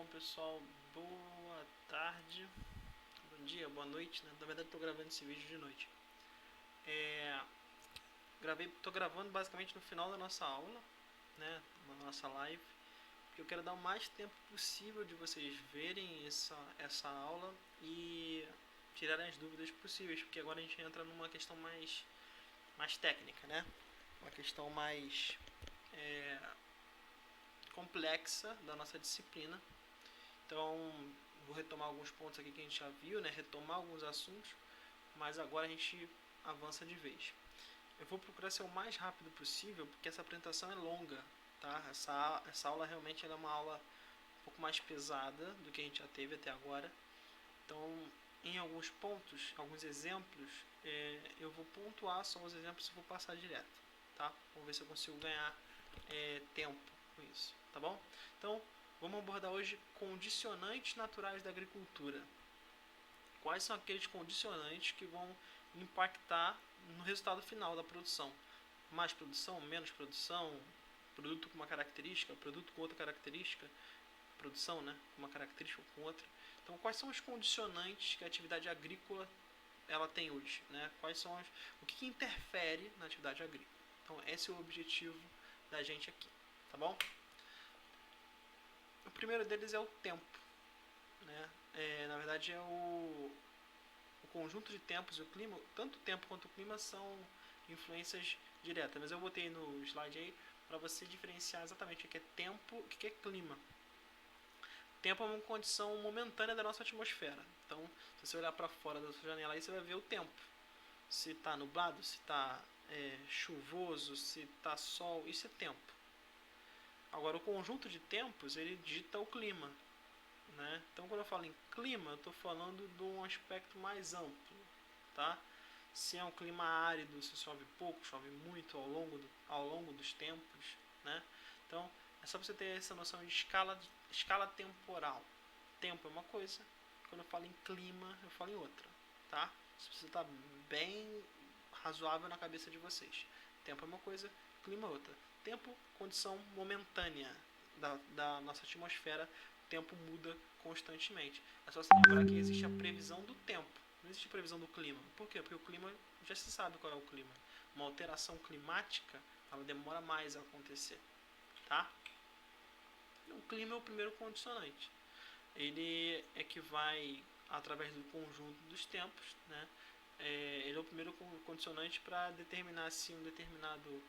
Bom, pessoal, boa tarde, bom dia, boa noite, né? Na verdade, estou gravando esse vídeo de noite. Tô gravando basicamente no final da nossa aula, né? Na nossa live, porque eu quero dar o mais tempo possível de vocês verem essa aula e tirarem as dúvidas possíveis, porque agora a gente entra numa questão mais técnica, né? Uma questão mais complexa da nossa disciplina. Então, vou retomar alguns pontos aqui que a gente já viu, né? Retomar alguns assuntos, mas agora a gente avança de vez. Eu vou procurar ser o mais rápido possível, porque essa apresentação é longa, tá? Essa aula realmente é uma aula um pouco mais pesada do que a gente já teve até agora. Então, em alguns pontos, alguns exemplos, eu vou pontuar só os exemplos e vou passar direto, tá? Vamos ver se eu consigo ganhar tempo com isso, tá bom? Então, vamos abordar hoje condicionantes naturais da agricultura. Quais são aqueles condicionantes que vão impactar no resultado final da produção? Mais produção, menos produção, produto com uma característica, produto com outra característica, produção, né, com uma característica ou com outra. Então, quais são os condicionantes que a atividade agrícola ela tem hoje, né? O que interfere na atividade agrícola? Então, esse é o objetivo da gente aqui, tá bom? O primeiro deles é o tempo, né? Na verdade, é o conjunto de tempos e o clima. Tanto o tempo quanto o clima são influências diretas, mas eu botei no slide aí para você diferenciar exatamente o que é tempo e o que é clima. Tempo é uma condição momentânea da nossa atmosfera. Então, se você olhar para fora da sua janela aí, você vai ver o tempo. Se está nublado, se está chuvoso, se está sol, isso é tempo. Agora, o conjunto de tempos, ele dita o clima, né? Então, quando eu falo em clima, eu estou falando de um aspecto mais amplo, tá? Se é um clima árido, se chove pouco, chove muito ao longo dos tempos, né? Então, é só você ter essa noção de escala temporal. Tempo é uma coisa, quando eu falo em clima, eu falo em outra, tá? Isso precisa estar bem razoável na cabeça de vocês. Tempo é uma coisa, clima é outra. Tempo, condição momentânea da nossa atmosfera. O tempo muda constantemente. É só você lembrar que existe a previsão do tempo, não existe previsão do clima. Por quê? Porque o clima, já se sabe qual é o clima. Uma alteração climática, ela demora mais a acontecer, tá? O clima é o primeiro condicionante. Ele é que vai, através do conjunto dos tempos, né? Ele é o primeiro condicionante para determinar se um determinado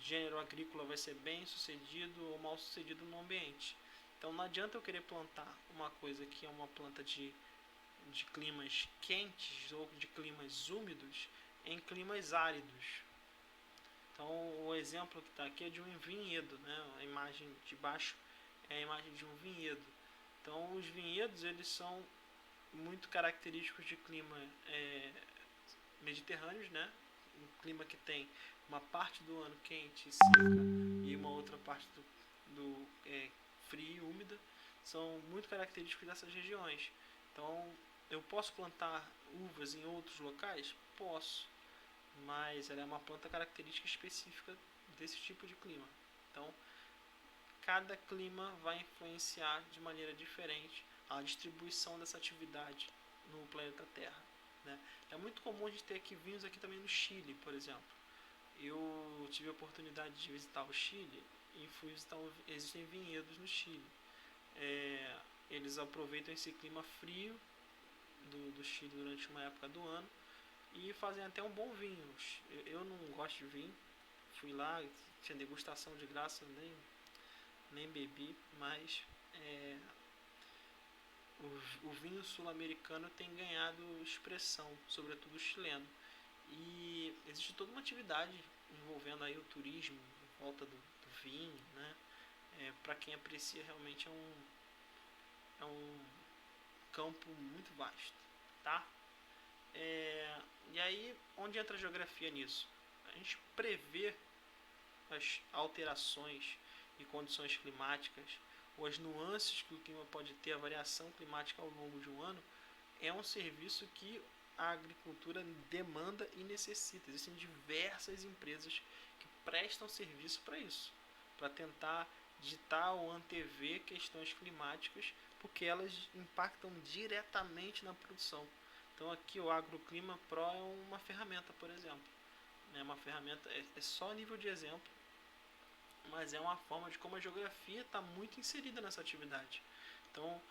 gênero agrícola vai ser bem sucedido ou mal sucedido no ambiente. Então não adianta eu querer plantar uma coisa que é uma planta de climas quentes ou de climas úmidos em climas áridos. Então o exemplo que está aqui é de um vinhedo, né? A imagem de baixo é a imagem de um vinhedo. Então os vinhedos eles são muito característicos de clima mediterrâneos, né? Um clima que tem uma parte do ano quente e seca e uma outra parte do fria e úmida, são muito característicos dessas regiões. Então, eu posso plantar uvas em outros locais? Posso, mas ela é uma planta característica específica desse tipo de clima. Então, cada clima vai influenciar de maneira diferente a distribuição dessa atividade no planeta Terra, né? É muito comum a gente ter aqui vinhos aqui também no Chile, por exemplo. Eu tive a oportunidade de visitar o Chile e fui visitar existem vinhedos no Chile. Eles aproveitam esse clima frio do Chile durante uma época do ano e fazem até um bom vinho. Eu não gosto de vinho, fui lá, tinha degustação de graça, nem bebi, mas o vinho sul-americano tem ganhado expressão, sobretudo o chileno. E existe toda uma atividade envolvendo aí o turismo em volta do vinho, né? Para quem aprecia, realmente é um campo muito vasto, tá? E aí, onde entra a geografia nisso? A gente prevê as alterações e condições climáticas ou as nuances que o clima pode ter, a variação climática ao longo de um ano, é um serviço que a agricultura demanda e necessita. Existem diversas empresas que prestam serviço para isso, para tentar ditar ou antever questões climáticas, porque elas impactam diretamente na produção. Então aqui o AgroClima Pro é uma ferramenta, por exemplo. É uma ferramenta, é só nível de exemplo, mas é uma forma de como a geografia está muito inserida nessa atividade. Então,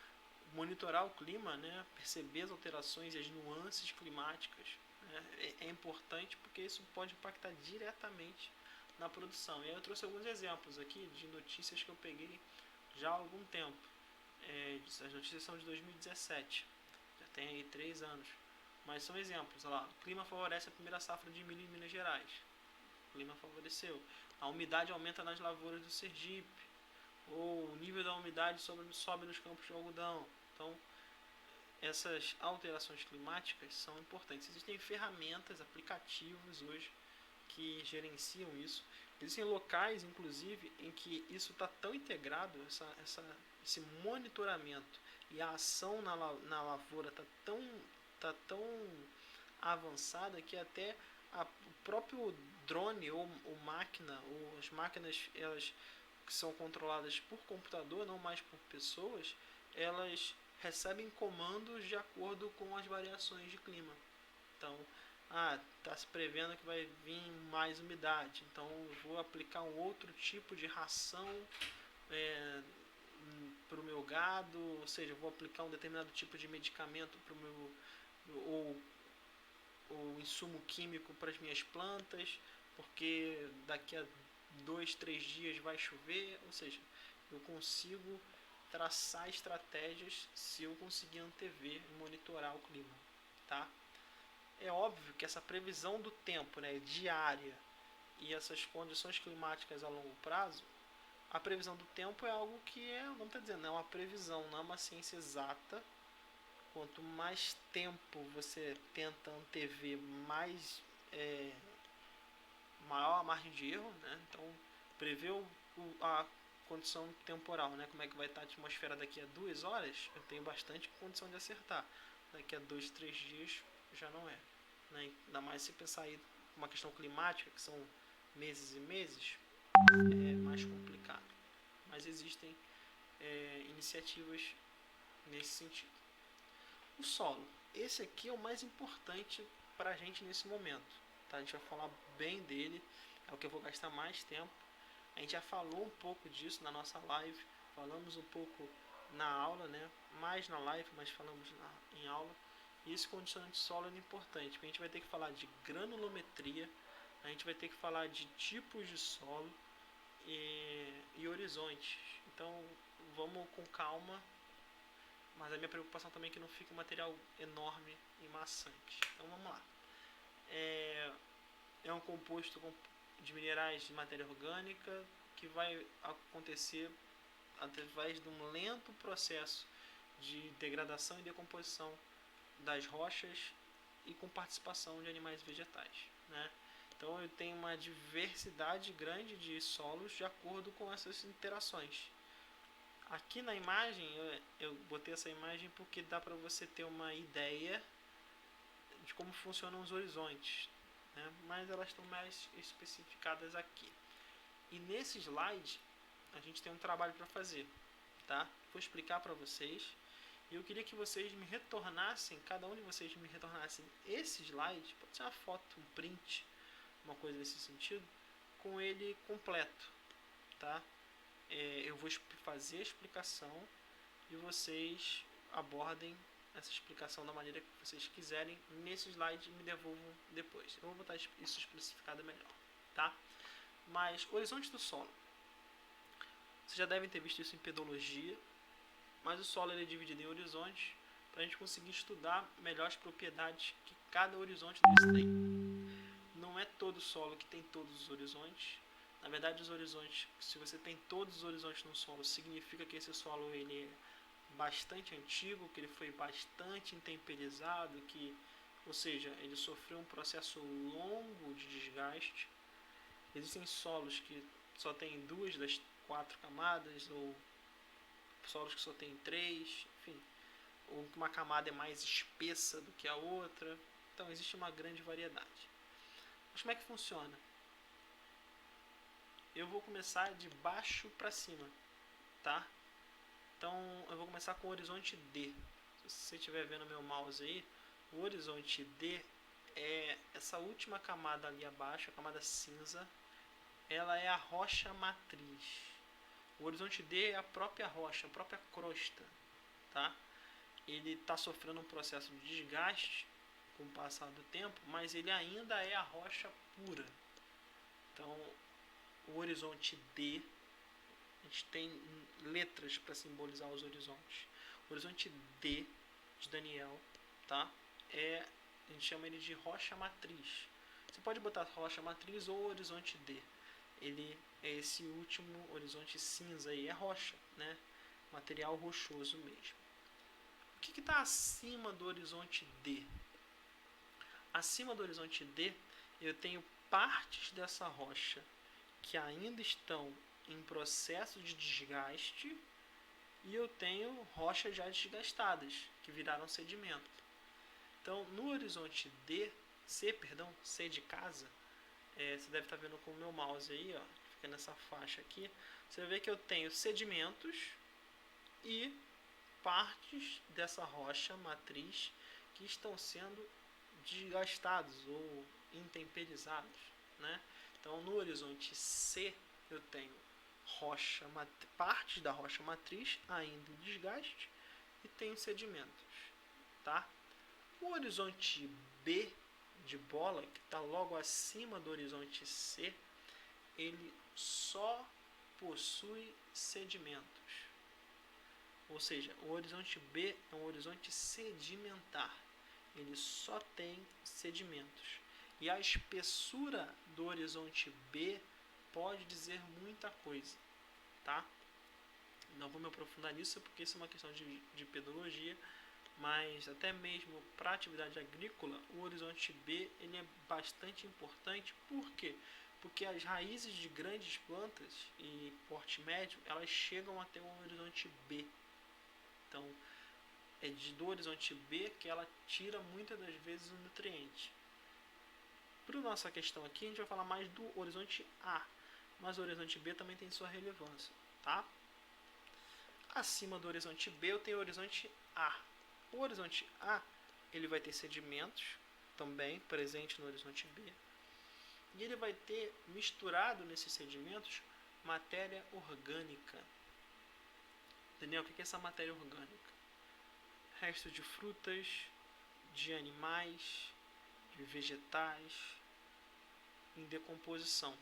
monitorar o clima, né, perceber as alterações e as nuances climáticas, né, é importante porque isso pode impactar diretamente na produção. E aí eu trouxe alguns exemplos aqui de notícias que eu peguei já há algum tempo. As notícias são de 2017, já tem aí 3 anos. Mas são exemplos, olha lá, o clima favorece a primeira safra de milho em Minas Gerais. O clima favoreceu. A umidade aumenta nas lavouras do Sergipe. Ou o nível da umidade sobe nos campos de algodão. Então, essas alterações climáticas são importantes. Existem ferramentas, aplicativos hoje que gerenciam isso. Existem locais, inclusive, em que isso está tão integrado, esse monitoramento e a ação na lavoura está tão avançada que até o próprio drone ou máquina, ou as máquinas elas que são controladas por computador, não mais por pessoas, elas recebem comandos de acordo com as variações de clima. Então, está se prevendo que vai vir mais umidade, então eu vou aplicar um outro tipo de ração para o meu gado, ou seja, eu vou aplicar um determinado tipo de medicamento para o meu ou insumo químico para as minhas plantas, porque daqui a 2, 3 dias vai chover, ou seja, eu consigo traçar estratégias se eu conseguir antever e monitorar o clima, tá? É óbvio que essa previsão do tempo, né, diária, e essas condições climáticas a longo prazo, a previsão do tempo é algo que o nome está dizendo, é uma previsão, não é uma ciência exata. Quanto mais tempo você tenta antever, maior a margem de erro, né? Então, prever a condição temporal, né? Como é que vai estar a atmosfera daqui a 2 horas, eu tenho bastante condição de acertar. Daqui a 2, 3 dias já não é. Né? Ainda mais se pensar aí uma questão climática, que são meses e meses, é mais complicado. Mas existem iniciativas nesse sentido. O solo. Esse aqui é o mais importante para a gente nesse momento. Tá? A gente vai falar bem dele, é o que eu vou gastar mais tempo. A gente já falou um pouco disso na nossa live, falamos um pouco na aula, né? Mais na live, mas falamos em aula. E esse condicionante de solo é importante, porque a gente vai ter que falar de granulometria, a gente vai ter que falar de tipos de solo e horizontes. Então, vamos com calma, mas a minha preocupação também é que não fique um material enorme e maçante. Então, vamos lá. É um composto de minerais de matéria orgânica que vai acontecer através de um lento processo de degradação e decomposição das rochas e com participação de animais vegetais, né? Então eu tenho uma diversidade grande de solos de acordo com essas interações. Aqui na imagem, eu botei essa imagem porque dá para você ter uma ideia de como funcionam os horizontes, né? Mas elas estão mais especificadas aqui. E nesse slide, a gente tem um trabalho para fazer, tá? Vou explicar para vocês. E eu queria que vocês me retornassem, cada um de vocês me retornassem esse slide, pode ser uma foto, um print, uma coisa nesse sentido, com ele completo, tá? Eu vou fazer a explicação e vocês abordem essa explicação da maneira que vocês quiserem nesse slide e me devolvam depois. Eu vou botar isso especificado melhor, tá? Mas horizonte do solo. Vocês já devem ter visto isso em pedologia, mas o solo é dividido em horizontes para a gente conseguir estudar melhor as propriedades que cada horizonte desse tem. Não é todo solo que tem todos os horizontes. Na verdade, os horizontes, se você tem todos os horizontes no solo, significa que esse solo ele é bastante antigo, que ele foi bastante intemperizado, ou seja, ele sofreu um processo longo de desgaste. Existem solos que só tem 2 das 4 camadas, ou solos que só tem 3, enfim, ou que uma camada é mais espessa do que a outra. Então existe uma grande variedade. Mas como é que funciona? eu vou começar de baixo para cima, tá? Então eu vou começar com o horizonte D. Se você estiver vendo meu mouse aí, o horizonte D é essa última camada ali abaixo, a camada cinza. Ela é a rocha matriz. O horizonte D é a própria rocha, a própria crosta, tá? Ele está sofrendo um processo de desgaste com o passar do tempo, mas ele ainda é a rocha pura. Então, o horizonte D, a gente tem letras para simbolizar os horizontes. O horizonte D de Daniel, tá? A gente chama ele de rocha matriz. Você pode botar rocha matriz ou horizonte D. Ele é esse último horizonte cinza aí, é rocha, né? Material rochoso mesmo. O que está acima do horizonte D? Acima do horizonte D, eu tenho partes dessa rocha que ainda estão em processo de desgaste e eu tenho rochas já desgastadas, que viraram sedimento. Então, no horizonte C de casa, você deve estar vendo com o meu mouse aí, ó, fica nessa faixa aqui, você vai ver que eu tenho sedimentos e partes dessa rocha matriz que estão sendo desgastados ou intemperizados, né? Então, no horizonte C, eu tenho partes da rocha matriz ainda em desgaste e tenho sedimentos, tá? O horizonte B de bola, que está logo acima do horizonte C, ele só possui sedimentos. Ou seja, o horizonte B é um horizonte sedimentar. Ele só tem sedimentos. E a espessura do horizonte B pode dizer muita coisa, tá? Não vou me aprofundar nisso porque isso é uma questão de pedologia, mas até mesmo para atividade agrícola, o horizonte B ele é bastante importante. Por quê? Porque as raízes de grandes plantas e porte médio, elas chegam até o horizonte B. Então, é do horizonte B que ela tira muitas das vezes o nutriente. Para a nossa questão aqui, a gente vai falar mais do horizonte A, mas o horizonte B também tem sua relevância, tá? Acima do horizonte B eu tenho o horizonte A. O horizonte A ele vai ter sedimentos também presente no horizonte B e ele vai ter misturado nesses sedimentos matéria orgânica. Entendeu? O que é essa matéria orgânica? Restos de frutas, de animais, de vegetais em decomposição.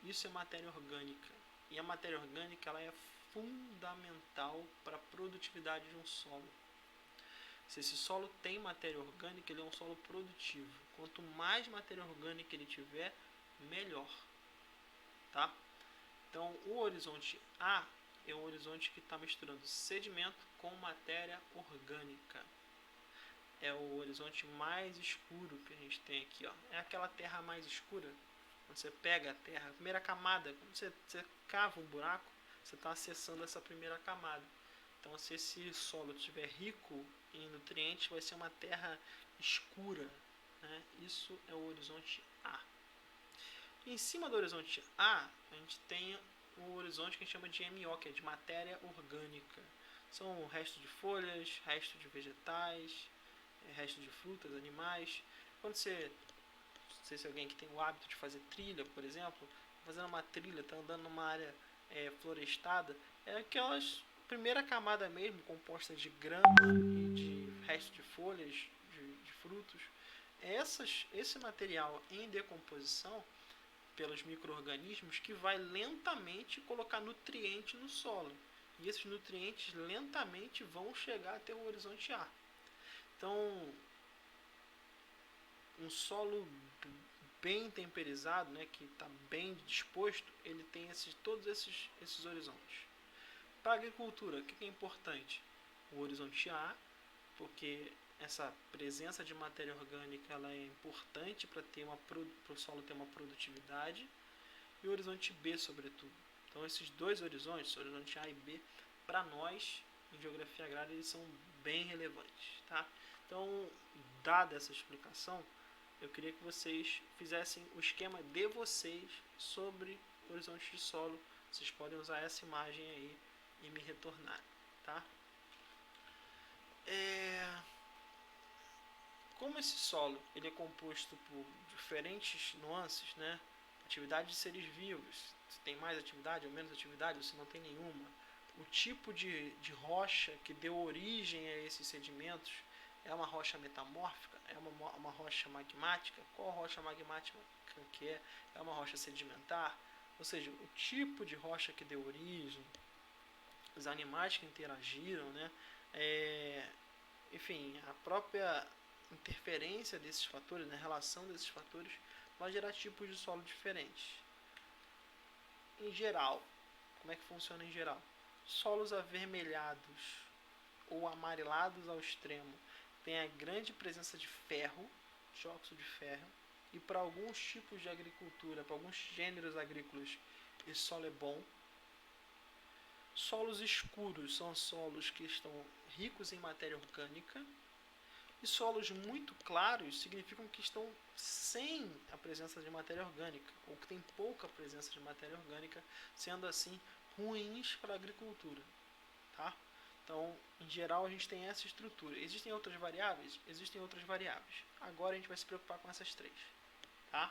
Isso é matéria orgânica. E a matéria orgânica ela é fundamental para a produtividade de um solo. Se esse solo tem matéria orgânica, ele é um solo produtivo. Quanto mais matéria orgânica ele tiver, melhor. Tá? Então, o horizonte A é um horizonte que está misturando sedimento com matéria orgânica. É o horizonte mais escuro que a gente tem aqui, ó. É aquela terra mais escura. Quando você pega a terra, a primeira camada, quando você cava um buraco, você está acessando essa primeira camada. Então, se esse solo estiver rico em nutrientes, vai ser uma terra escura, né? Isso é o horizonte A. Em cima do horizonte A, a gente tem o horizonte que a gente chama de MO, que é de matéria orgânica. São restos de folhas, restos de vegetais, restos de frutas, animais. Quando você, não sei se alguém que tem o hábito de fazer trilha, por exemplo, fazendo uma trilha, está andando numa área florestada, é aquelas primeira camada mesmo, composta de grama e de restos de folhas, de frutos. Esse material em decomposição pelos micro-organismos que vai lentamente colocar nutriente no solo. E esses nutrientes lentamente vão chegar até o horizonte A. Então, um solo bem temperizado, né, que está bem disposto, ele tem todos esses horizontes. Para a agricultura, o que é importante? O horizonte A, porque essa presença de matéria orgânica ela é importante para o solo ter uma produtividade, e o horizonte B, sobretudo. Então, esses dois horizontes, o horizonte A e B, para nós, em geografia agrária, eles são bem relevantes. Tá? Então, dada essa explicação, eu queria que vocês fizessem o esquema de vocês sobre horizonte de solo. Vocês podem usar essa imagem aí e me retornar, tá? Como esse solo ele é composto por diferentes nuances, né? Atividade de seres vivos, se tem mais atividade ou menos atividade, ou se não tem nenhuma. O tipo de rocha que deu origem a esses sedimentos é uma rocha metamórfica? É uma rocha magmática? Qual rocha magmática que é? É uma rocha sedimentar? Ou seja, o tipo de rocha que deu origem, os animais que interagiram, né? Enfim, a própria interferência desses fatores, né, a relação desses fatores, vai gerar tipos de solo diferentes. Em geral, como é que funciona em geral? Solos avermelhados ou amarelados ao extremo têm a grande presença de ferro, de óxido de ferro, e para alguns tipos de agricultura, para alguns gêneros agrícolas, esse solo é bom. Solos escuros são solos que estão ricos em matéria orgânica. E solos muito claros significam que estão sem a presença de matéria orgânica, ou que tem pouca presença de matéria orgânica, sendo assim ruins para a agricultura. Tá? Então, em geral, a gente tem essa estrutura. Existem outras variáveis? Existem outras variáveis. Agora a gente vai se preocupar com essas três. Tá?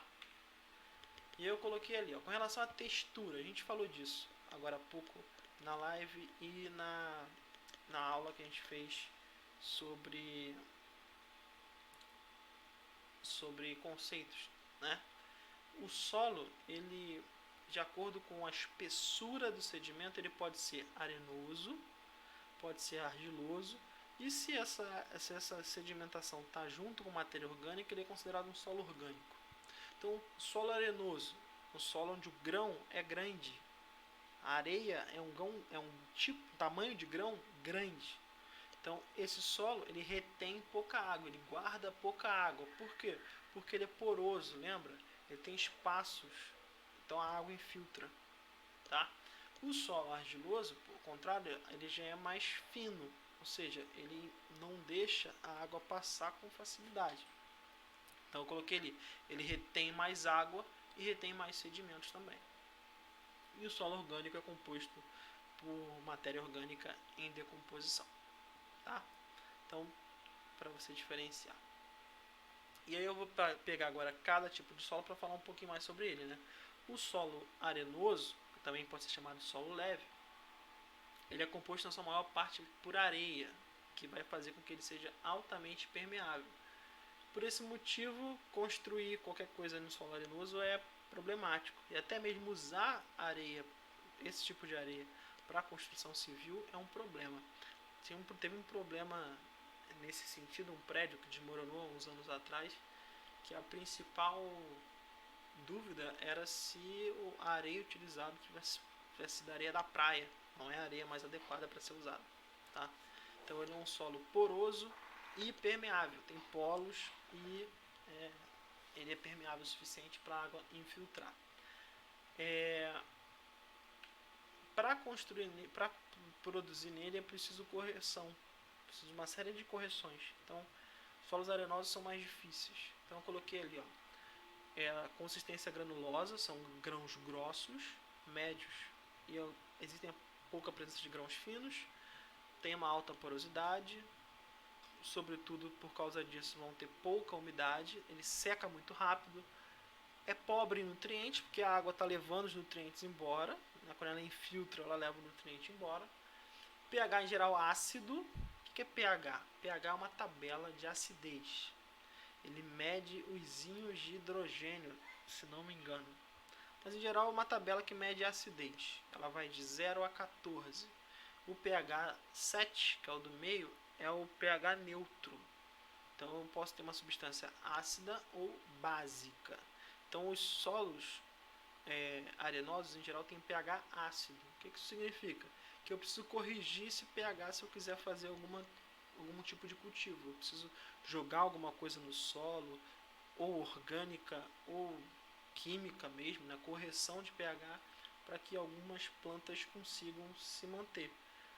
E eu coloquei ali, ó, com relação à textura, a gente falou disso agora há pouco na live e na aula que a gente fez sobre conceitos, né? O solo, ele, de acordo com a espessura do sedimento, ele pode ser arenoso, pode ser argiloso, e se essa sedimentação está junto com matéria orgânica, ele é considerado um solo orgânico. Então, solo arenoso, um solo onde o grão é grande, a areia é um tipo, tamanho de grão grande. Então, esse solo, ele retém pouca água, ele guarda pouca água. Por quê? Porque ele é poroso, lembra? Ele tem espaços, então a água infiltra. Tá? O solo argiloso, por contrário, ele já é mais fino, ou seja, ele não deixa a água passar com facilidade. Então, eu coloquei ele retém mais água e retém mais sedimentos também. E o solo orgânico é composto por matéria orgânica em decomposição. Tá? Então, para você diferenciar. E aí eu vou pegar agora cada tipo de solo para falar um pouquinho mais sobre ele, né? O solo arenoso, que também pode ser chamado de solo leve, ele é composto na sua maior parte por areia, que vai fazer com que ele seja altamente permeável. Por esse motivo, construir qualquer coisa no solo arenoso é problemático. E até mesmo usar areia, esse tipo de areia, para construção civil é um problema. Teve um problema nesse sentido, um prédio que desmoronou há uns anos atrás, que a principal dúvida era se a areia utilizada tivesse da areia da praia, não é a areia mais adequada para ser usada. Tá? Então ele é um solo poroso e permeável, tem polos e ele é permeável o suficiente para a água infiltrar. Para produzir nele é preciso correção, precisa de uma série de correções. Então, solos arenosos são mais difíceis. Então, eu coloquei ali, ó, a consistência granulosa, são grãos grossos, médios, e existem pouca presença de grãos finos, tem uma alta porosidade, sobretudo por causa disso vão ter pouca umidade, ele seca muito rápido, é pobre em nutrientes, porque a água está levando os nutrientes embora, né? Quando ela infiltra, ela leva o nutriente embora. pH em geral ácido. O que é pH? pH é uma tabela de acidez. Ele mede os íons de hidrogênio, se não me engano. Mas em geral é uma tabela que mede a acidez. Ela vai de 0 a 14. O pH 7, que é o do meio, é o pH neutro. Então eu posso ter uma substância ácida ou básica. Então os solos arenosos em geral têm pH ácido. O que isso significa? Que eu preciso corrigir esse pH se eu quiser fazer algum tipo de cultivo. Eu preciso jogar alguma coisa no solo, ou orgânica, ou química mesmo, na correção de pH, para que algumas plantas consigam se manter.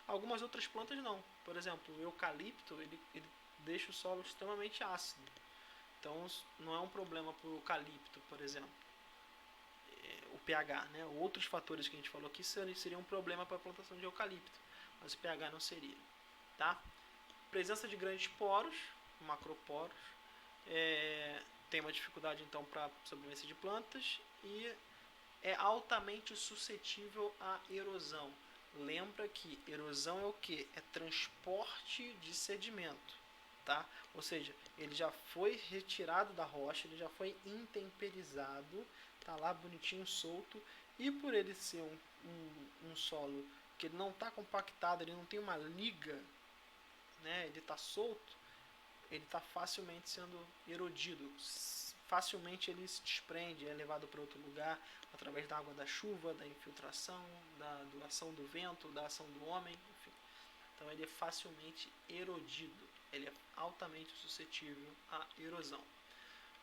Algumas outras plantas não. Por exemplo, o eucalipto, ele deixa o solo extremamente ácido. Então, não é um problema para o eucalipto, por exemplo. o pH, né? Outros fatores que a gente falou aqui seriam um problema para a plantação de eucalipto, mas o pH não seria, tá? Presença de grandes poros, macroporos, tem uma dificuldade então para sobrevivência de plantas e é altamente suscetível à erosão. Lembra que erosão é o que? É transporte de sedimento, tá? Ou seja, ele já foi retirado da rocha, ele já foi intemperizado, tá lá bonitinho, solto, e por ele ser um solo que ele não está compactado, ele não tem uma liga, né? Ele está solto, ele está facilmente sendo erodido, facilmente ele se desprende, é levado para outro lugar através da água da chuva, da infiltração, da ação do vento, da ação do homem, enfim. Então ele é facilmente erodido, ele é altamente suscetível à erosão.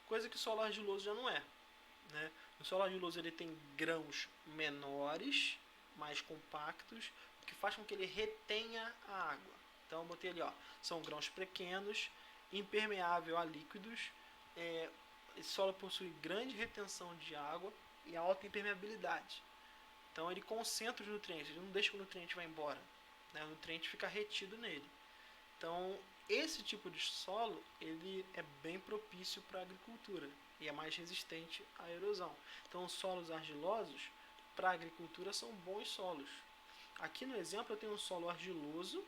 Coisa que o solo argiloso já não é, né? O solo argiloso ele tem grãos menores, mais compactos, o que faz com que ele retenha a água. Então eu botei ali, ó, são grãos pequenos, impermeável a líquidos, esse solo possui grande retenção de água e alta impermeabilidade. Então ele concentra os nutrientes, ele não deixa que o nutriente vá embora, né? O nutriente fica retido nele. Então esse tipo de solo ele é bem propício para a agricultura e é mais resistente à erosão. Então os solos argilosos para a agricultura são bons solos. Aqui no exemplo eu tenho um solo argiloso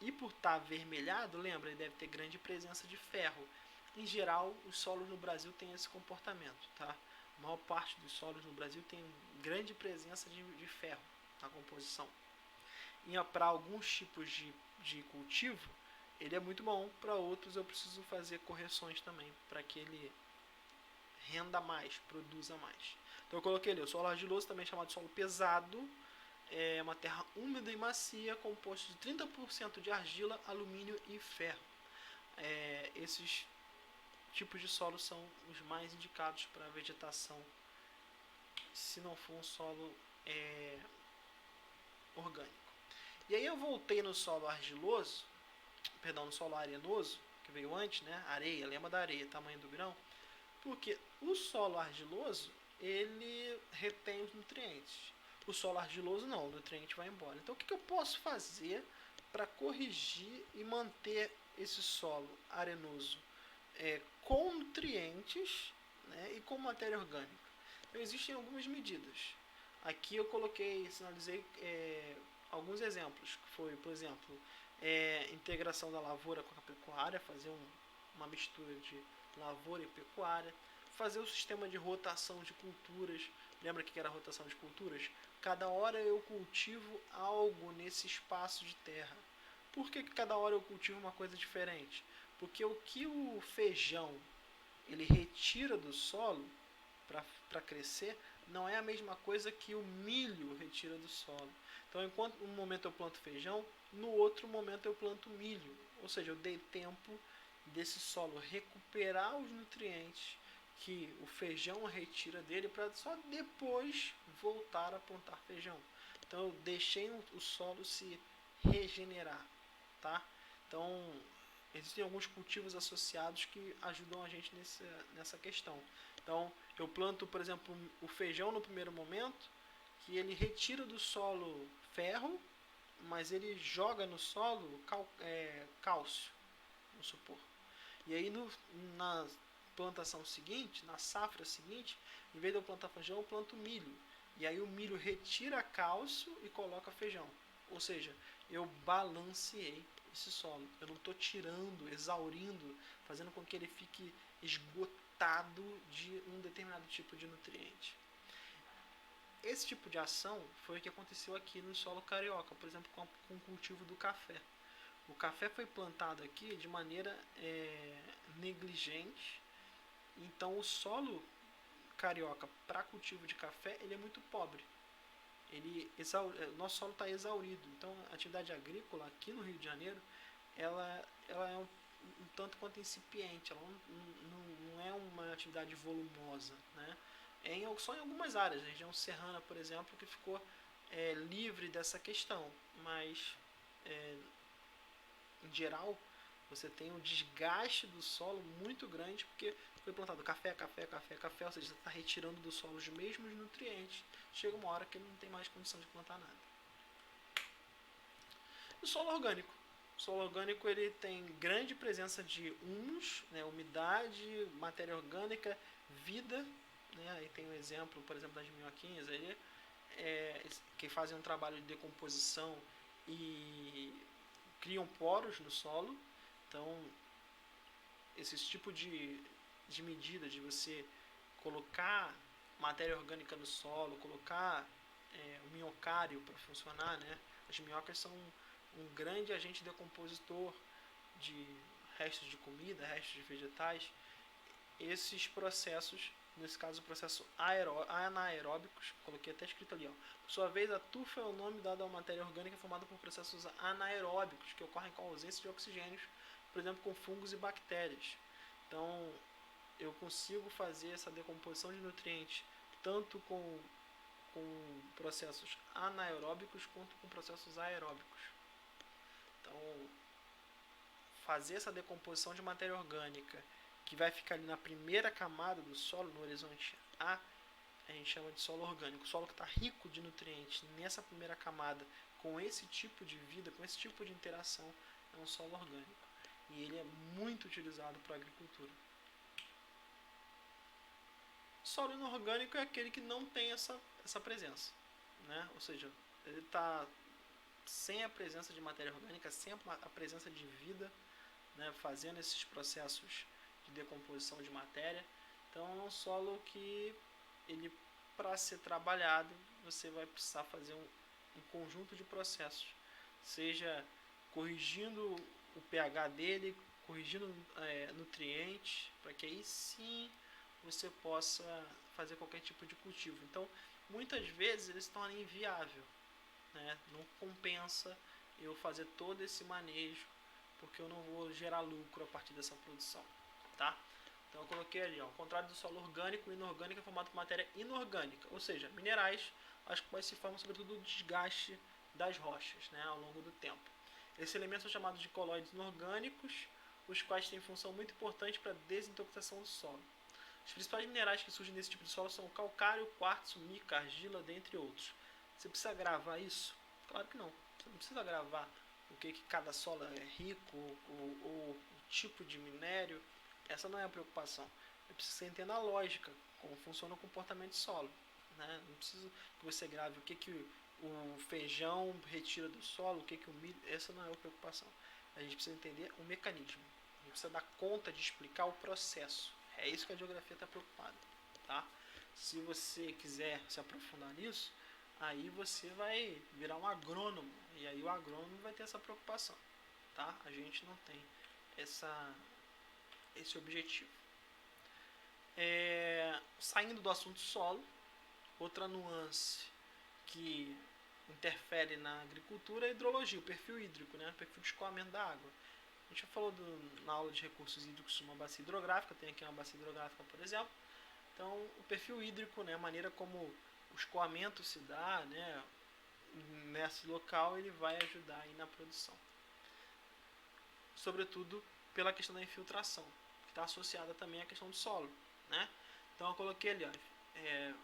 e por estar avermelhado, lembra, ele deve ter grande presença de ferro. Em geral, os solos no Brasil têm esse comportamento, tá? A maior parte dos solos no Brasil tem grande presença de ferro na composição. E para alguns tipos de cultivo, ele é muito bom, para outros eu preciso fazer correções também, para que ele renda mais, produza mais. Então eu coloquei ali, o solo argiloso, também chamado solo pesado, é uma terra úmida e macia, composta de 30% de argila, alumínio e ferro. Esses tipos de solo são os mais indicados para a vegetação, se não for um solo orgânico. E aí eu voltei no solo argiloso, no solo arenoso, que veio antes, né? Areia, lembra da areia, tamanho do grão? Porque o solo argiloso, ele retém os nutrientes. O solo argiloso não, o nutriente vai embora. Então o que eu posso fazer para corrigir e manter esse solo arenoso com nutrientes, né, e com matéria orgânica? Então existem algumas medidas. Aqui eu sinalizei alguns exemplos, que foi, por exemplo, integração da lavoura com a pecuária, fazer uma mistura de lavoura e pecuária, fazer o sistema de rotação de culturas. Lembra que era a rotação de culturas? Cada hora eu cultivo algo nesse espaço de terra. Por que cada hora eu cultivo uma coisa diferente? Porque o que o feijão ele retira do solo para crescer não é a mesma coisa que o milho retira do solo. Então, enquanto um momento eu planto feijão, no outro momento eu planto milho. Ou seja, eu dei tempo desse solo recuperar os nutrientes que o feijão retira dele para só depois voltar a plantar feijão. Então eu deixei o solo se regenerar, tá? Então existem alguns cultivos associados que ajudam a gente nessa questão. Então eu planto, por exemplo, o feijão no primeiro momento, que ele retira do solo ferro, mas ele joga no solo cálcio, vamos supor. E aí na plantação seguinte, na safra seguinte, em vez de eu plantar feijão, eu planto milho. E aí o milho retira cálcio e coloca feijão. Ou seja, eu balanceei esse solo. Eu não estou tirando, exaurindo, fazendo com que ele fique esgotado de um determinado tipo de nutriente. Esse tipo de ação foi o que aconteceu aqui no solo carioca, por exemplo, com o cultivo do café. O café foi plantado aqui de maneira negligente, então o solo carioca para cultivo de café ele é muito pobre. Nosso solo está exaurido, então a atividade agrícola aqui no Rio de Janeiro ela é um tanto quanto incipiente, ela não é uma atividade volumosa, né? Só em algumas áreas, a região serrana, por exemplo, que ficou livre dessa questão, mas em geral você tem um desgaste do solo muito grande, porque foi plantado café, ou seja, você está retirando do solo os mesmos nutrientes. Chega uma hora que ele não tem mais condição de plantar nada. O solo orgânico. O solo orgânico ele tem grande presença de humus, né, umidade, matéria orgânica, vida. Né, aí tem um exemplo, por exemplo, das minhoquinhas aí, que fazem um trabalho de decomposição e criam poros no solo. Então, esse tipo de medida de você colocar matéria orgânica no solo, colocar o minhocário para funcionar, né? As minhocas são um grande agente decompositor de restos de comida, restos de vegetais. Esses processos, nesse caso o processo anaeróbicos, coloquei até escrito ali, ó. Por sua vez, a tufa é o nome dado à matéria orgânica formada por processos anaeróbicos, que ocorrem com a ausência de oxigênios, por exemplo, com fungos e bactérias. Então, eu consigo fazer essa decomposição de nutrientes tanto com processos anaeróbicos quanto com processos aeróbicos. Então, fazer essa decomposição de matéria orgânica que vai ficar ali na primeira camada do solo, no horizonte A, a gente chama de solo orgânico. O solo que está rico de nutrientes nessa primeira camada, com esse tipo de vida, com esse tipo de interação, é um solo orgânico. E ele é muito utilizado para a agricultura. Solo inorgânico é aquele que não tem essa presença, né? Ou seja, ele está sem a presença de matéria orgânica, sem a presença de vida, né? Fazendo esses processos de decomposição de matéria. Então é um solo que, ele, para ser trabalhado, você vai precisar fazer um conjunto de processos, seja corrigindo o pH dele, corrigindo nutrientes, para que aí sim você possa fazer qualquer tipo de cultivo. Então, muitas vezes ele se torna inviável, né? Não compensa eu fazer todo esse manejo, porque eu não vou gerar lucro a partir dessa produção, tá? Então eu coloquei ali, ó, ao contrário do solo orgânico, o inorgânico é formado por matéria inorgânica, ou seja, minerais, as quais se formam sobretudo do desgaste das rochas, né, ao longo do tempo. Esses elementos são chamados de colóides inorgânicos, os quais têm função muito importante para a desintoxicação do solo. Os principais minerais que surgem nesse tipo de solo são o calcário, quartzo, mica, argila, dentre outros. Você precisa gravar isso? Claro que não. Você não precisa gravar o que cada solo é rico, ou o tipo de minério. Essa não é a preocupação. Eu preciso que você entenda a lógica, como funciona o comportamento de solo. Né? Não preciso que você grave o que o feijão retira do solo, o que o milho. Essa não é a preocupação. A gente precisa entender o mecanismo. A gente precisa dar conta de explicar o processo. É isso que a geografia está preocupada, tá? Se você quiser se aprofundar nisso, aí você vai virar um agrônomo, e aí o agrônomo vai ter essa preocupação, tá? A gente não tem esse objetivo. Saindo do assunto solo, outra nuance que interfere na agricultura é a hidrologia, o perfil hídrico, né? O perfil de escoamento da água. A gente já falou na aula de recursos hídricos de uma bacia hidrográfica, tem aqui uma bacia hidrográfica, por exemplo. Então, o perfil hídrico, né, a maneira como o escoamento se dá, né, nesse local, ele vai ajudar aí na produção. Sobretudo pela questão da infiltração, que está associada também à questão do solo, né? Então, eu coloquei ali, ó,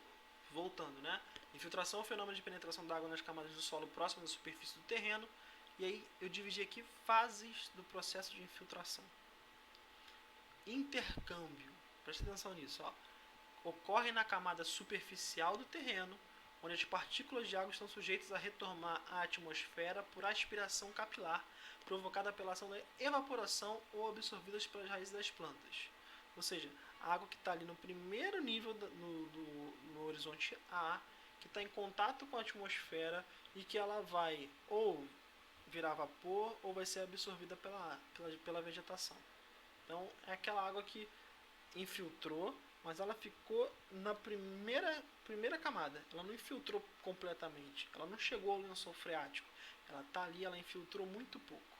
voltando, né? Infiltração é o fenômeno de penetração da água nas camadas do solo próximas da superfície do terreno. E aí eu dividi aqui fases do processo de infiltração. Intercâmbio, preste atenção nisso, ó. Ocorre na camada superficial do terreno, onde as partículas de água estão sujeitas a retornar à atmosfera por aspiração capilar, provocada pela ação da evaporação ou absorvidas pelas raízes das plantas. Ou seja, a água que está ali no primeiro nível no horizonte A, que está em contato com a atmosfera e que ela vai ou virar vapor ou vai ser absorvida pela vegetação. Então é aquela água que infiltrou, mas ela ficou na primeira camada. Ela não infiltrou completamente. Ela não chegou ao lençol freático. Ela está ali, ela infiltrou muito pouco.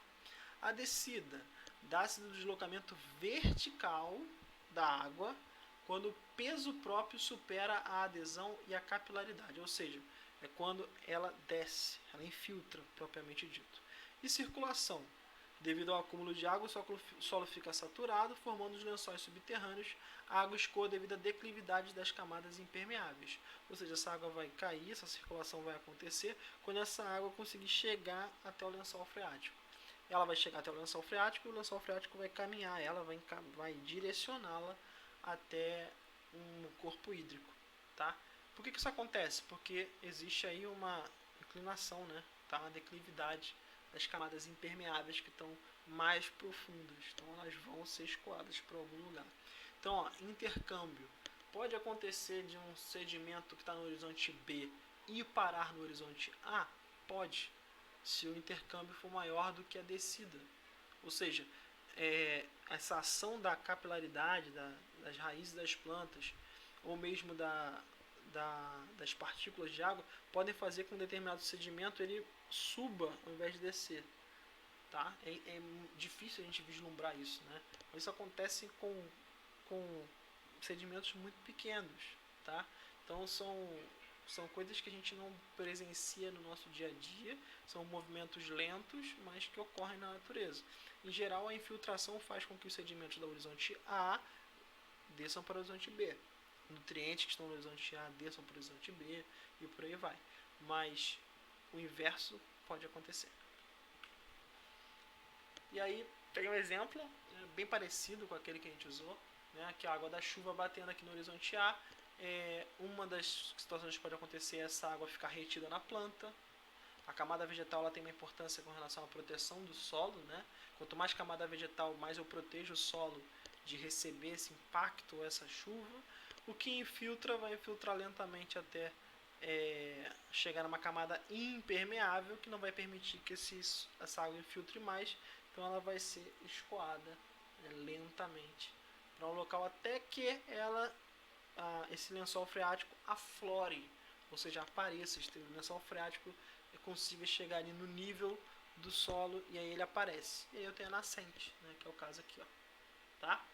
A descida dá-se do deslocamento vertical da água quando o peso próprio supera a adesão e a capilaridade. Ou seja, é quando ela desce, ela infiltra, propriamente dito. E circulação Devido ao acúmulo de água, o solo fica saturado, formando os lençóis subterrâneos. A água escoa devido à declividade das camadas impermeáveis. Ou seja, essa água vai cair, essa circulação vai acontecer quando essa água conseguir chegar até o lençol freático. Ela vai chegar até o lençol freático e o lençol freático vai caminhar, ela vai direcioná-la até um corpo hídrico, tá? Por que isso acontece? Porque existe aí uma inclinação, né? Tá? Uma declividade das camadas impermeáveis que estão mais profundas, então elas vão ser escoadas para algum lugar. Então, ó, intercâmbio. Pode acontecer de um sedimento que está no horizonte B e parar no horizonte A? Pode, se o intercâmbio for maior do que a descida. Ou seja, essa ação da capilaridade das raízes das plantas, ou mesmo das partículas de água, podem fazer com que um determinado sedimento ele suba ao invés de descer. Tá? É difícil a gente vislumbrar isso, né? Isso acontece com sedimentos muito pequenos, tá? Então são coisas que a gente não presencia no nosso dia a dia, são movimentos lentos, mas que ocorrem na natureza. Em geral, a infiltração faz com que os sedimentos do horizonte A desçam para o horizonte B. Nutrientes que estão no horizonte A desçam para o horizonte B e por aí vai. Mas o inverso pode acontecer. E aí, peguei um exemplo bem parecido com aquele que a gente usou, né, que é a água da chuva batendo aqui no horizonte A. Uma das situações que pode acontecer é essa água ficar retida na planta. A camada vegetal ela tem uma importância com relação à proteção do solo, né? Quanto mais camada vegetal, mais eu protejo o solo de receber esse impacto, essa chuva. O que infiltra vai infiltrar lentamente até chegar numa camada impermeável que não vai permitir que essa água infiltre mais, então ela vai ser escoada lentamente para um local até que esse lençol freático aflore, ou seja, apareça, o lençol freático consiga chegar ali no nível do solo e aí ele aparece. E aí eu tenho a nascente, né, que é o caso aqui, ó, tá?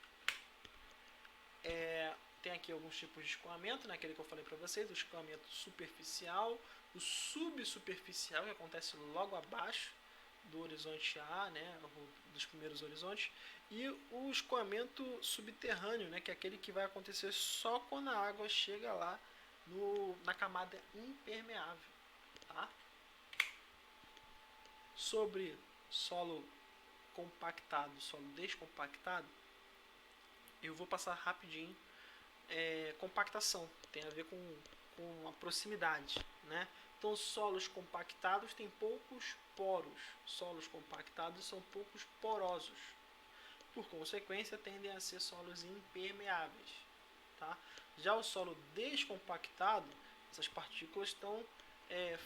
Tem aqui alguns tipos de escoamento, né, aquele que eu falei para vocês, o escoamento superficial, o subsuperficial, que acontece logo abaixo do horizonte A, né, dos primeiros horizontes, e o escoamento subterrâneo, né, que é aquele que vai acontecer só quando a água chega lá na camada impermeável. Tá? Sobre solo compactado, solo descompactado, eu vou passar rapidinho. Compactação tem a ver com a proximidade, né? Então, solos compactados têm poucos poros, solos compactados são poucos porosos, por consequência tendem a ser solos impermeáveis, tá? Já o solo descompactado, essas partículas estão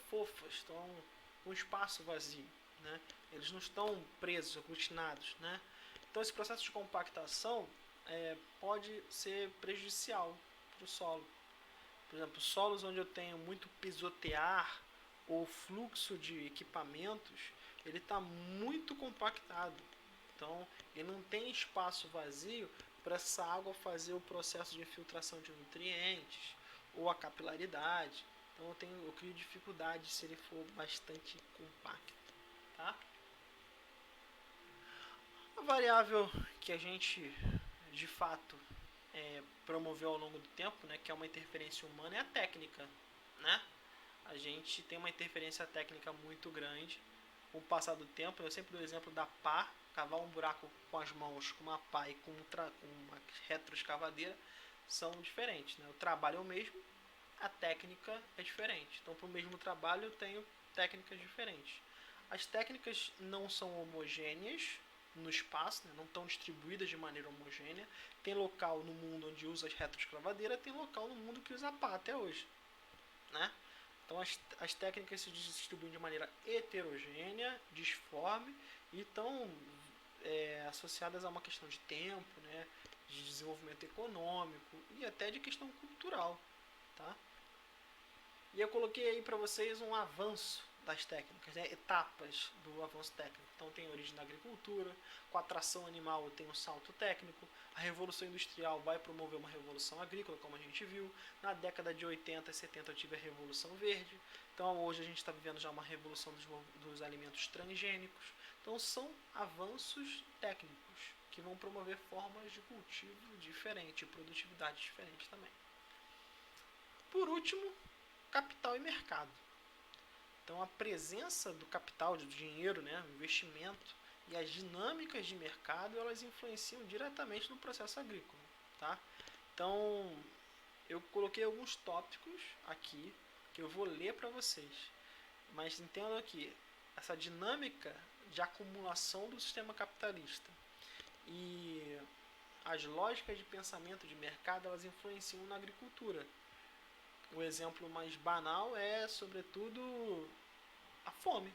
fofas, estão com espaço vazio, né? Eles não estão presos, aglutinados, né? Então esse processo de compactação pode ser prejudicial para o solo. Por exemplo, solos onde eu tenho muito pisotear ou fluxo de equipamentos, ele está muito compactado. Então, ele não tem espaço vazio para essa água fazer o processo de infiltração de nutrientes ou a capilaridade. Então, eu crio dificuldade se ele for bastante compacto. Tá? A variável que a gente, de fato, promoveu ao longo do tempo, né, que é uma interferência humana, é a técnica, né? A gente tem uma interferência técnica muito grande com o passar do tempo. Eu sempre dou o exemplo da pá, cavar um buraco com as mãos, com uma pá e com uma retroescavadeira são diferentes, né? O trabalho é o mesmo, a técnica é diferente. Então, para o mesmo trabalho, eu tenho técnicas diferentes. As técnicas não são homogêneas no espaço, né? Não estão distribuídas de maneira homogênea. Tem local no mundo onde usa retroescavadeira, tem local no mundo que usa pá até hoje, né? Então as técnicas se distribuem de maneira heterogênea, disforme e estão associadas a uma questão de tempo, né, de desenvolvimento econômico e até de questão cultural. Tá? E eu coloquei aí para vocês um avanço das técnicas, né? Etapas do avanço técnico. Então tem a origem da agricultura, com a tração animal tem um salto técnico, a revolução industrial vai promover uma revolução agrícola, como a gente viu, na década de 80 e 70 eu tive a revolução verde, então hoje a gente está vivendo já uma revolução dos alimentos transgênicos, então são avanços técnicos que vão promover formas de cultivo diferentes, produtividade diferente também. Por último, capital e mercado. Então a presença do capital, do dinheiro, né, o investimento e as dinâmicas de mercado, elas influenciam diretamente no processo agrícola. Tá? Então eu coloquei alguns tópicos aqui que eu vou ler para vocês. Mas entendam aqui, essa dinâmica de acumulação do sistema capitalista e as lógicas de pensamento de mercado, elas influenciam na agricultura. O exemplo mais banal é, sobretudo, a fome.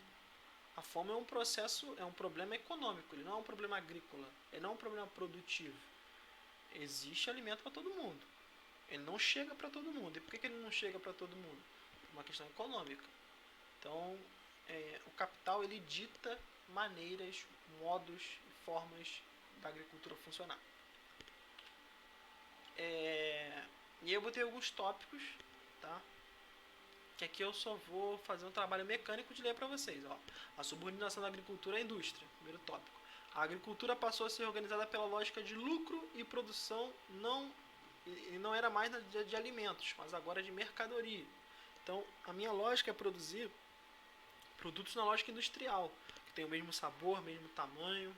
A fome é um processo, é um problema econômico, ele não é um problema agrícola, ele não é um problema produtivo. Existe alimento para todo mundo. Ele não chega para todo mundo. E por que ele não chega para todo mundo? Por uma questão econômica. Então, o capital ele dita maneiras, modos e formas da agricultura funcionar. E eu botei alguns tópicos, tá? Que aqui eu só vou fazer um trabalho mecânico de ler para vocês. Ó. A subordinação da agricultura à indústria, primeiro tópico. A agricultura passou a ser organizada pela lógica de lucro e produção, não era mais de alimentos, mas agora de mercadoria. Então, a minha lógica é produzir produtos na lógica industrial, que tem o mesmo sabor, mesmo tamanho.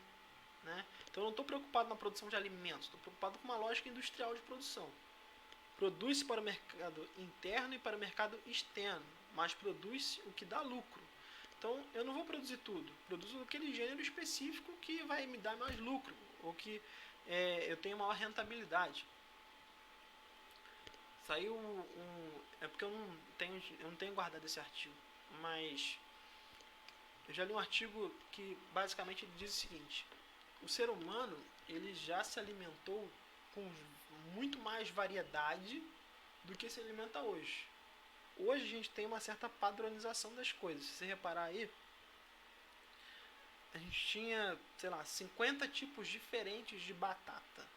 Né? Então, eu não estou preocupado na produção de alimentos, estou preocupado com uma lógica industrial de produção. Produz-se para o mercado interno e para o mercado externo, mas produz-se o que dá lucro. Então, eu não vou produzir tudo, produzo aquele gênero específico que vai me dar mais lucro, ou que eu tenho maior rentabilidade. Saiu é porque eu não tenho guardado esse artigo, mas eu já li um artigo que basicamente diz o seguinte: o ser humano ele já se alimentou com muito mais variedade do que se alimenta hoje. Hoje a gente tem uma certa padronização das coisas. Se você reparar aí, a gente tinha, 50 tipos diferentes de batata.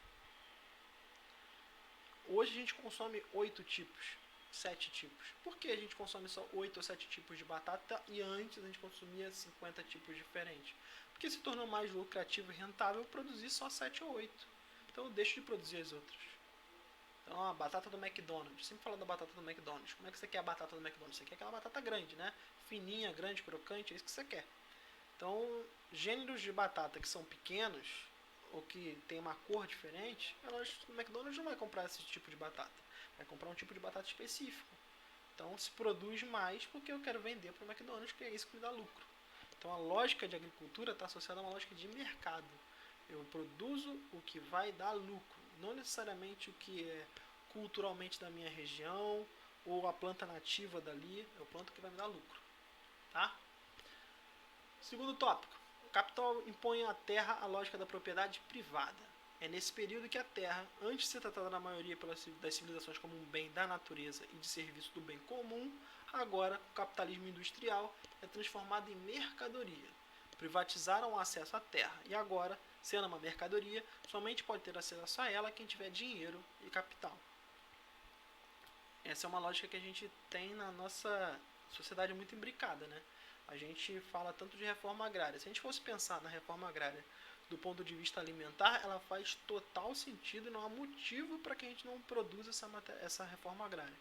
Hoje a gente consome 8 tipos, 7 tipos. Por que a gente consome só 8 ou 7 tipos de batata e antes a gente consumia 50 tipos diferentes? Porque se tornou mais lucrativo e rentável produzir só 7 ou 8. Então eu deixo de produzir as outras. Então a batata do McDonald's, eu sempre falo da batata do McDonald's. Como é que você quer a batata do McDonald's? Você quer aquela batata grande, né? Fininha, grande, crocante, é isso que você quer. Então, gêneros de batata que são pequenos ou que tem uma cor diferente, o McDonald's não vai comprar esse tipo de batata. Vai comprar um tipo de batata específico. Então se produz mais porque eu quero vender para o McDonald's, que é isso que me dá lucro. Então a lógica de agricultura está associada a uma lógica de mercado. Eu produzo o que vai dar lucro, não necessariamente o que é culturalmente da minha região ou a planta nativa dali, eu planto o que vai me dar lucro. Tá? Segundo tópico, o capital impõe à terra a lógica da propriedade privada. É nesse período que a terra, antes de ser tratada na maioria das civilizações como um bem da natureza e de serviço do bem comum, agora, o capitalismo industrial é transformado em mercadoria. Privatizaram o acesso à terra e agora, sendo uma mercadoria, somente pode ter acesso a ela quem tiver dinheiro e capital. Essa é uma lógica que a gente tem na nossa sociedade muito imbricada, né? A gente fala tanto de reforma agrária. Se a gente fosse pensar na reforma agrária do ponto de vista alimentar, ela faz total sentido e não há motivo para que a gente não produza essa reforma agrária.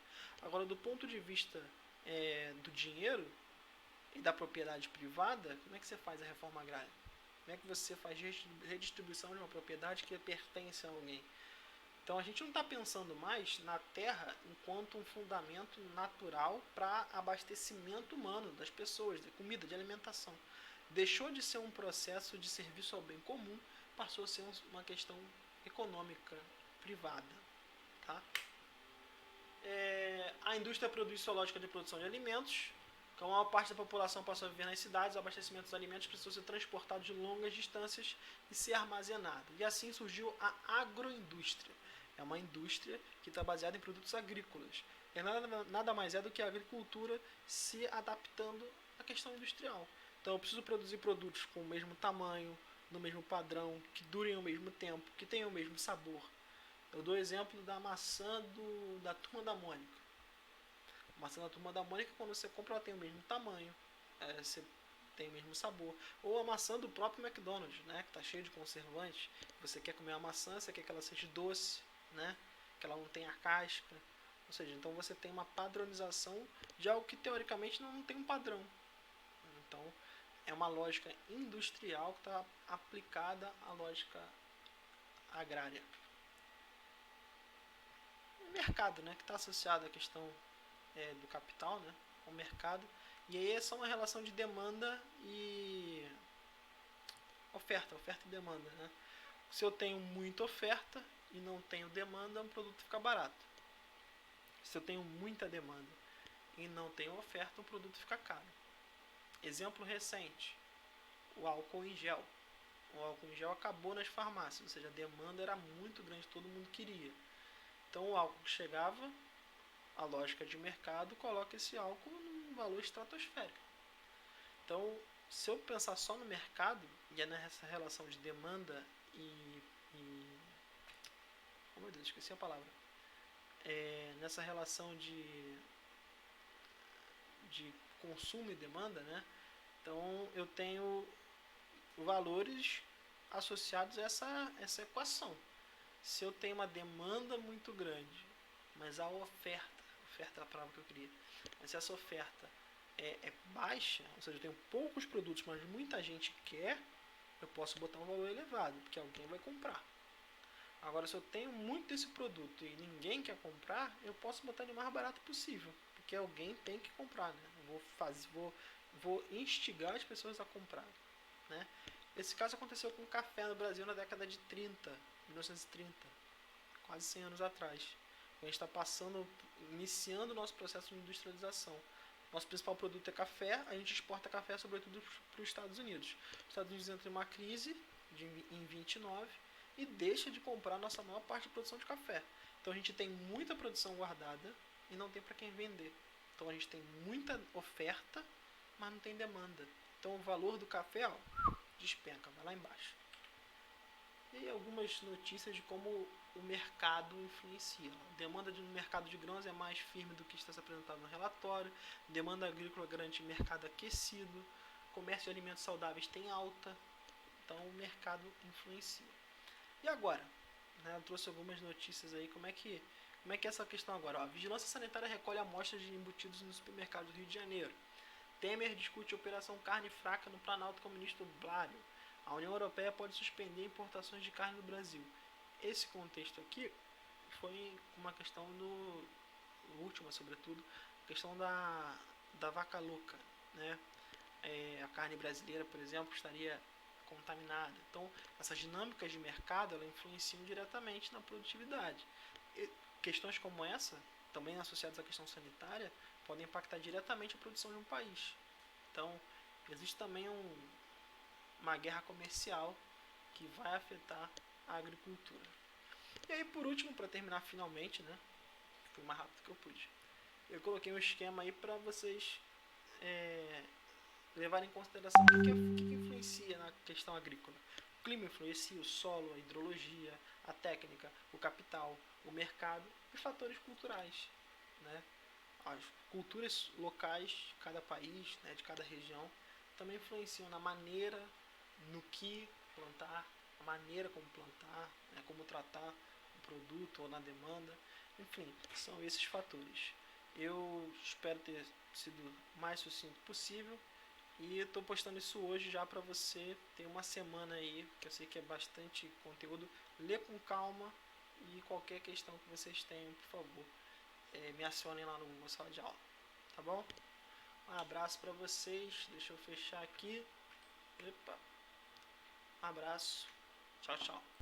Agora, do ponto de vista do dinheiro e da propriedade privada, como é que você faz a reforma agrária? Como é que você faz redistribuição de uma propriedade que pertence a alguém? Então a gente não está pensando mais na terra enquanto um fundamento natural para abastecimento humano das pessoas, de comida, de alimentação. Deixou de ser um processo de serviço ao bem comum, passou a ser uma questão econômica privada. Tá? A indústria produz sua lógica de produção de alimentos. Então, a maior parte da população passou a viver nas cidades, o abastecimento dos alimentos precisou ser transportado de longas distâncias e ser armazenado. E assim surgiu a agroindústria. É uma indústria que está baseada em produtos agrícolas. Nada mais é do que a agricultura se adaptando a questão industrial. Então eu preciso produzir produtos com o mesmo tamanho, no mesmo padrão, que durem o mesmo tempo, que tenham o mesmo sabor. Eu dou o exemplo da maçã da Turma da Mônica. A maçã da Turma da Mônica, quando você compra, ela tem o mesmo tamanho, você tem o mesmo sabor. Ou a maçã do próprio McDonald's, né, que está cheio de conservantes. Você quer comer a maçã, você quer que ela seja doce, né, que ela não tenha casca. Ou seja, então você tem uma padronização de algo que teoricamente não tem um padrão. Então é uma lógica industrial que está aplicada à lógica agrária. O mercado, né, que está associado à questão do capital, né, ao mercado. E aí é só uma relação de demanda e oferta e demanda. Né? Se eu tenho muita oferta e não tenho demanda, um produto fica barato. Se eu tenho muita demanda e não tenho oferta, o produto fica caro. Exemplo recente, o álcool em gel. O álcool em gel acabou nas farmácias, ou seja, a demanda era muito grande, todo mundo queria. Então o álcool chegava, a lógica de mercado coloca esse álcool num valor estratosférico. Então, se eu pensar só no mercado, e é nessa relação de demanda oh meu Deus, esqueci a palavra. Nessa relação de consumo e demanda, né? Então eu tenho valores associados a essa equação. Se eu tenho uma demanda muito grande, mas a oferta é a palavra que eu queria, mas se essa oferta é baixa, ou seja, eu tenho poucos produtos, mas muita gente quer, eu posso botar um valor elevado, porque alguém vai comprar. Agora, se eu tenho muito desse produto e ninguém quer comprar, eu posso botar ele o mais barato possível, porque alguém tem que comprar, né? Eu vou instigar as pessoas a comprar, né? Esse caso aconteceu com o café no Brasil na década de 1930, quase 100 anos atrás. A gente está iniciando o nosso processo de industrialização. Nosso principal produto é café, a gente exporta café sobretudo para os Estados Unidos. Os Estados Unidos entram em uma crise em 29 e deixa de comprar a nossa maior parte de produção de café. Então a gente tem muita produção guardada e não tem para quem vender. Então a gente tem muita oferta, mas não tem demanda. Então o valor do café despenca, vai lá embaixo. E algumas notícias de como o mercado influencia. A demanda no mercado de grãos é mais firme do que está se apresentado no relatório. Demanda agrícola garante mercado aquecido. Comércio de alimentos saudáveis tem alta. Então o mercado influencia. E agora? Eu trouxe algumas notícias aí. Como é que é essa questão agora? A Vigilância Sanitária recolhe amostras de embutidos no supermercado do Rio de Janeiro. Temer discute operação carne fraca no Planalto com o ministro Blário. A União Europeia pode suspender importações de carne do Brasil. Esse contexto aqui foi uma questão última, sobretudo, a questão da vaca louca, né? A carne brasileira, por exemplo, estaria contaminada. Então, essas dinâmicas de mercado, elas influenciam diretamente na produtividade. E questões como essa, também associadas à questão sanitária, podem impactar diretamente a produção de um país. Então, existe também uma guerra comercial que vai afetar a agricultura. E aí, por último, para terminar finalmente, né? Foi o mais rápido que eu pude. Eu coloquei um esquema aí para vocês levarem em consideração o que influencia na questão agrícola. O clima influencia o solo, a hidrologia, a técnica, o capital, o mercado e fatores culturais, né? As culturas locais de cada país, né, de cada região, também influenciam na maneira, no que plantar, a maneira como plantar, né, como tratar o produto ou na demanda. Enfim, são esses fatores. Eu espero ter sido o mais sucinto possível e estou postando isso hoje já para você ter uma semana aí, que eu sei que é bastante conteúdo. Lê com calma e qualquer questão que vocês tenham, por favor, me acionem lá no Google Sala de Aula, tá bom? Um abraço para vocês, deixa eu fechar aqui. Epa. Um abraço, tchau, tchau.